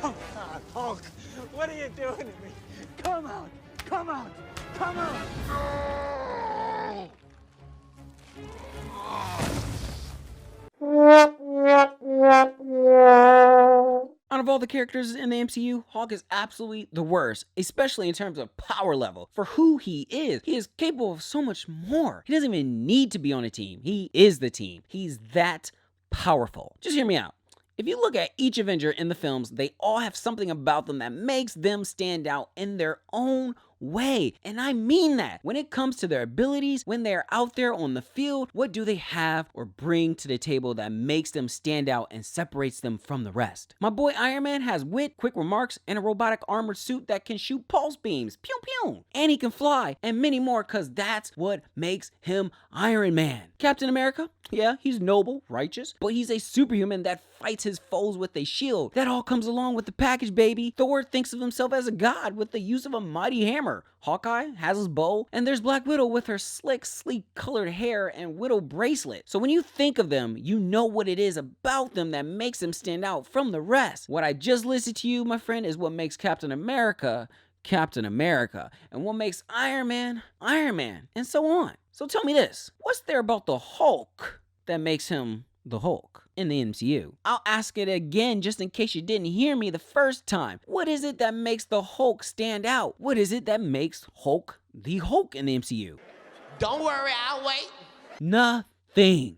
Come on, Hulk. What are you doing to me? Come out. Come out. Come out. Out of all the characters in the MCU, Hulk is absolutely the worst, especially in terms of power level. For who he is capable of so much more. He doesn't even need to be on a team. He is the team. He's that powerful. Just hear me out. If you look at each Avenger in the films, they all have something about them that makes them stand out in their own way. And I mean that. When it comes to their abilities, when they're out there on the field, what do they have or bring to the table that makes them stand out and separates them from the rest? My boy Iron Man has wit, quick remarks, and a robotic armored suit that can shoot pulse beams. Pew pew. And he can fly, and many more, because that's what makes him Iron Man. Captain America? Yeah, he's noble, righteous, but he's a superhuman that fights his foes with a shield. That all comes along with the package, baby. Thor thinks of himself as a god with the use of a mighty hammer. Hawkeye has his bow, and there's Black Widow with her slick, sleek colored hair and Widow bracelet. So when you think of them, you know what it is about them that makes them stand out from the rest. What I just listed to you, my friend, is what makes Captain America, Captain America, and what makes Iron Man, Iron Man, and so on. So tell me this, what's there about the Hulk that makes him the Hulk in the MCU? I'll ask it again just in case you didn't hear me the first time. What is it that makes the Hulk stand out? What is it that makes Hulk the Hulk in the MCU? Don't worry, I'll wait. Nothing.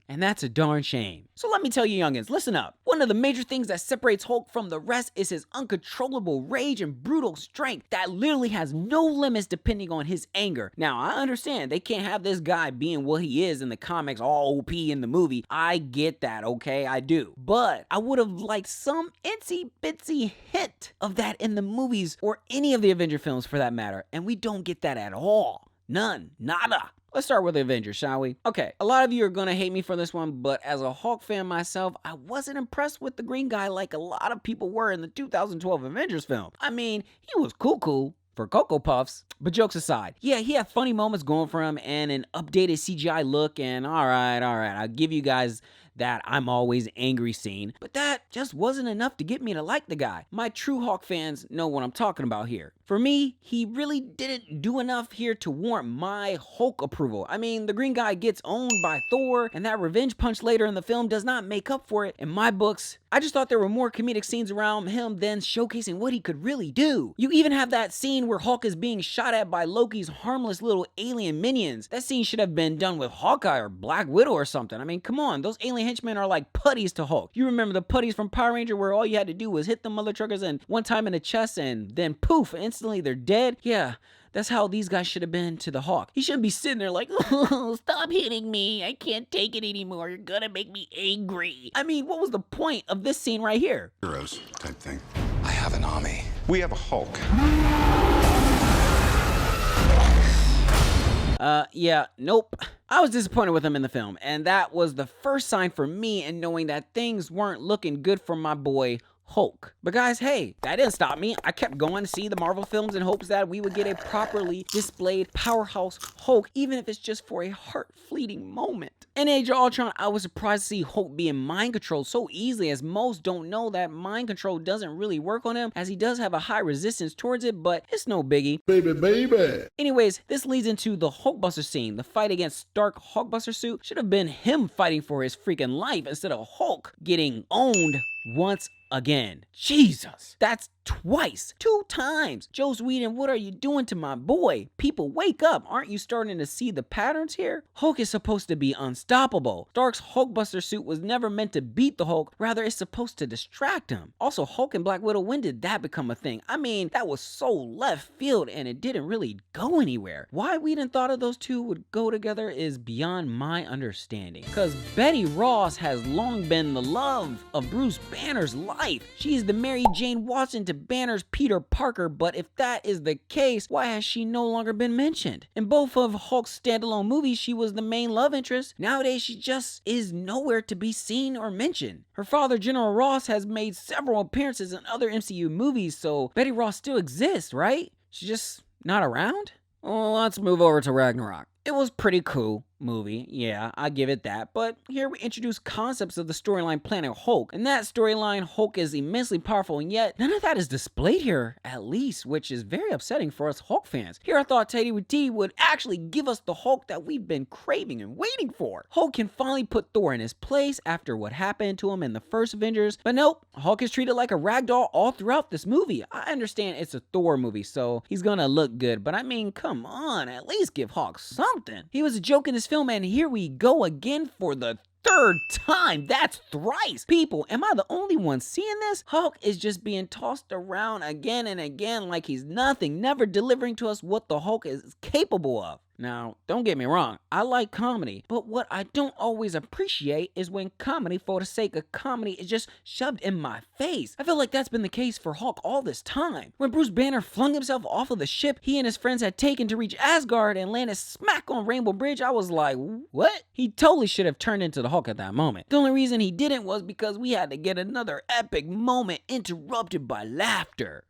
And that's a darn shame. So let me tell you youngins, listen up. One of the major things that separates Hulk from the rest is his uncontrollable rage and brutal strength that literally has no limits depending on his anger. Now, I understand they can't have this guy being what he is in the comics, all OP in the movie. I get that, okay? I do. But I would have liked some itsy bitsy hint of that in the movies or any of the Avenger films for that matter. And we don't get that at all. None. Nada. Let's start with the Avengers, shall we? Okay, a lot of you are gonna hate me for this one, but as a Hulk fan myself, I wasn't impressed with the green guy like a lot of people were in the 2012 Avengers film. I mean, he was cool for Cocoa Puffs. But jokes aside, yeah, he had funny moments going for him and an updated CGI look, and all right, I'll give you guys that I'm always angry scene, but that just wasn't enough to get me to like the guy. My true Hulk fans know what I'm talking about here. For me, he really didn't do enough here to warrant my Hulk approval. I mean, the green guy gets owned by Thor, and that revenge punch later in the film does not make up for it in my books. I just thought there were more comedic scenes around him than showcasing what he could really do. You even have that scene where Hulk is being shot at by Loki's harmless little alien minions. That scene should have been done with Hawkeye or Black Widow or something. I mean, come on, those alien henchmen are like putties to Hulk. You remember the putties from Power Ranger where all you had to do was hit the mother truckers and one time in the chest and then poof, instantly they're dead? Yeah. That's how these guys should have been to the Hawk. He shouldn't be sitting there like, oh, stop hitting me. I can't take it anymore. You're gonna make me angry. I mean, what was the point of this scene right here? Heroes type thing. I have an army. We have a Hulk. Yeah, nope. I was disappointed with him in the film, and that was the first sign for me in knowing that things weren't looking good for my boy Hulk. But guys, hey, that didn't stop me. I kept going to see the Marvel films in hopes that we would get a properly displayed powerhouse Hulk, even if it's just for a heart-fleeting moment. In Age of Ultron, I was surprised to see Hulk being mind controlled so easily, as most don't know that mind control doesn't really work on him, as he does have a high resistance towards it, but it's no biggie. Baby. Anyways, this leads into the Hulkbuster scene. The fight against Stark Hulkbuster suit should have been him fighting for his freaking life instead of Hulk getting owned once again. Jesus, that's twice, 2 times. Joss Whedon, what are you doing to my boy? People, wake up. Aren't you starting to see the patterns here? Hulk is supposed to be unstoppable. Stark's Hulkbuster suit was never meant to beat the Hulk. Rather, it's supposed to distract him. Also, Hulk and Black Widow, when did that become a thing? I mean, that was so left field and it didn't really go anywhere. Why Whedon thought of those two would go together is beyond my understanding. Because Betty Ross has long been the love of Bruce Banner's life. She's the Mary Jane Watson to Banner's Peter Parker, but if that is the case, why has she no longer been mentioned? In both of Hulk's standalone movies, she was the main love interest. Nowadays, she just is nowhere to be seen or mentioned. Her father, General Ross, has made several appearances in other MCU movies, so Betty Ross still exists, right? She's just not around? Well, let's move over to Ragnarok. It was pretty cool. movie, yeah, I give it that, but here we introduce concepts of the storyline Planet Hulk. In that storyline, Hulk is immensely powerful, and yet none of that is displayed here, at least, which is very upsetting for us Hulk fans. Here I thought Taika Waititi would actually give us the Hulk that we've been craving and waiting for. Hulk can finally put Thor in his place after what happened to him in the first Avengers, but nope, Hulk is treated like a ragdoll all throughout this movie. I understand it's a Thor movie, so he's gonna look good, but I mean, come on, at least give Hulk something. He was a joke in this film, and here we go again for the third time. That's thrice. People, am I the only one seeing this? Hulk is just being tossed around again and again like he's nothing, never delivering to us what the Hulk is capable of. Now, don't get me wrong, I like comedy, but what I don't always appreciate is when comedy for the sake of comedy is just shoved in my face. I feel like that's been the case for Hulk all this time. When Bruce Banner flung himself off of the ship he and his friends had taken to reach Asgard and landed smack on Rainbow Bridge, I was like, what? He totally should have turned into the Hulk at that moment. The only reason he didn't was because we had to get another epic moment interrupted by laughter.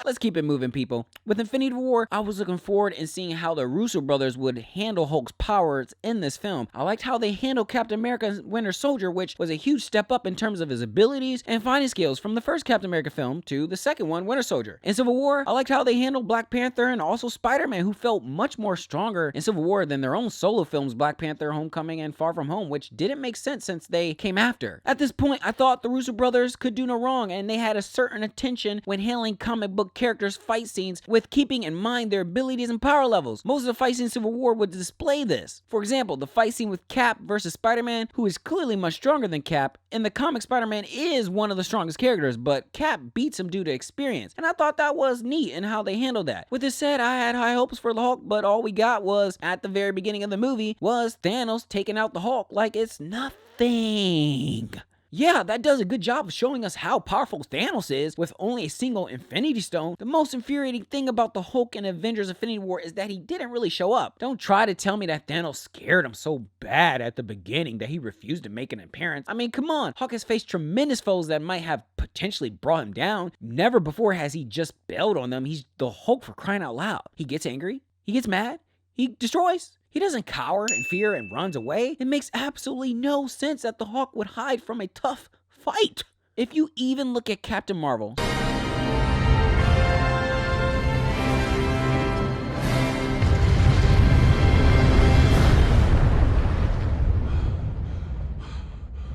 Let's keep it moving, people. With Infinity War, I was looking forward in seeing how the Russo brothers would handle Hulk's powers in this film. I liked how they handled Captain America's Winter Soldier, which was a huge step up in terms of his abilities and fighting skills from the first Captain America film to the second one, Winter Soldier. In Civil War, I liked how they handled Black Panther and also Spider-Man, who felt much more stronger in Civil War than their own solo films, Black Panther, Homecoming, and Far From Home, which didn't make sense since they came after. At this point, I thought the Russo brothers could do no wrong, and they had a certain attention when handling comic book characters' fight scenes with keeping in mind their abilities and power levels. Most of the fight scenes in Civil War would display this. For example, the fight scene with Cap versus Spider-Man, who is clearly much stronger than Cap. In the comic, Spider-Man is one of the strongest characters, but Cap beats him due to experience, and I thought that was neat in how they handled that. With this said, I had high hopes for the Hulk, but all we got was, at the very beginning of the movie, was Thanos taking out the Hulk like it's nothing. Yeah, that does a good job of showing us how powerful Thanos is with only a single Infinity Stone. The most infuriating thing about the Hulk in Avengers Infinity War is that he didn't really show up. Don't try to tell me that Thanos scared him so bad at the beginning that he refused to make an appearance. I mean, come on. Hulk has faced tremendous foes that might have potentially brought him down. Never before has he just bailed on them. He's the Hulk, for crying out loud. He gets angry. He gets mad. He destroys. He doesn't cower in fear and runs away. It makes absolutely no sense that the Hulk would hide from a tough fight. If you even look at Captain Marvel,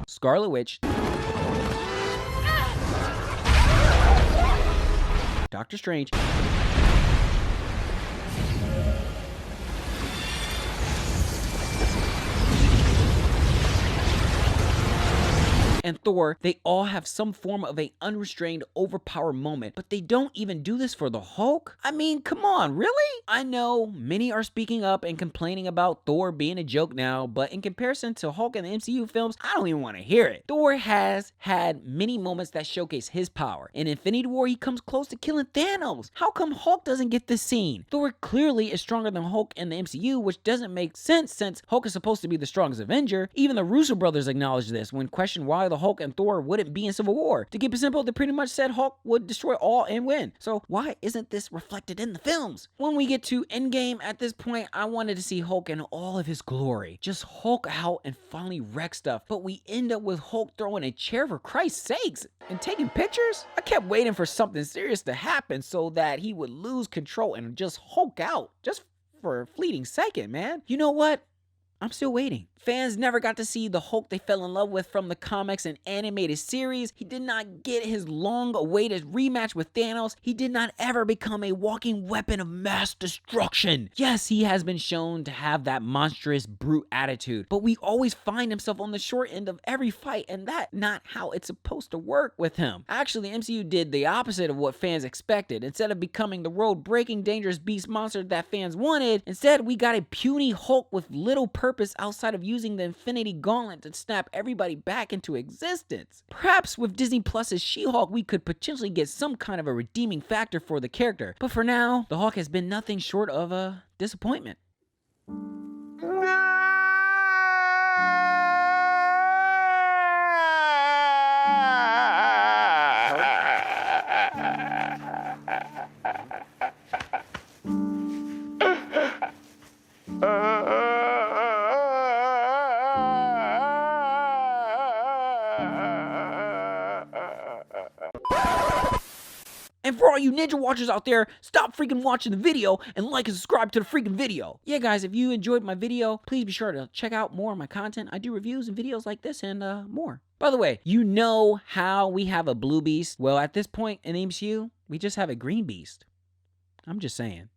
Scarlet Witch, Doctor Strange, and Thor, they all have some form of a unrestrained, overpowered moment, but they don't even do this for the Hulk? I mean, come on, really? I know many are speaking up and complaining about Thor being a joke now, but in comparison to Hulk in the MCU films, I don't even want to hear it. Thor has had many moments that showcase his power. In Infinity War, he comes close to killing Thanos. How come Hulk doesn't get this scene? Thor clearly is stronger than Hulk in the MCU, which doesn't make sense since Hulk is supposed to be the strongest Avenger. Even the Russo brothers acknowledged this when questioned why the Hulk and Thor wouldn't be in Civil War. To keep it simple, they pretty much said Hulk would destroy all and win. So why isn't this reflected in the films? When we get to Endgame, at this point, I wanted to see Hulk in all of his glory. Just Hulk out and finally wreck stuff. But we end up with Hulk throwing a chair, for Christ's sakes, and taking pictures? I kept waiting for something serious to happen so that he would lose control and just Hulk out. Just for a fleeting second, man. You know what? I'm still waiting. Fans never got to see the Hulk they fell in love with from the comics and animated series. He did not get his long-awaited rematch with Thanos. He did not ever become a walking weapon of mass destruction. Yes, he has been shown to have that monstrous brute attitude, but we always find himself on the short end of every fight, and that's not how it's supposed to work with him. Actually, the MCU did the opposite of what fans expected. Instead of becoming the road-breaking, dangerous beast monster that fans wanted, instead we got a puny Hulk with little purpose outside of using the Infinity Gauntlet to snap everybody back into existence. Perhaps with Disney Plus's She-Hulk, we could potentially get some kind of a redeeming factor for the character. But for now, the Hulk has been nothing short of a disappointment. And for all you Ninja Watchers out there, stop freaking watching the video and like and subscribe to the freaking video. Yeah, guys, if you enjoyed my video, please be sure to check out more of my content. I do reviews and videos like this and more. By the way, you know how we have a blue beast? Well, at this point in MCU, we just have a green beast. I'm just saying.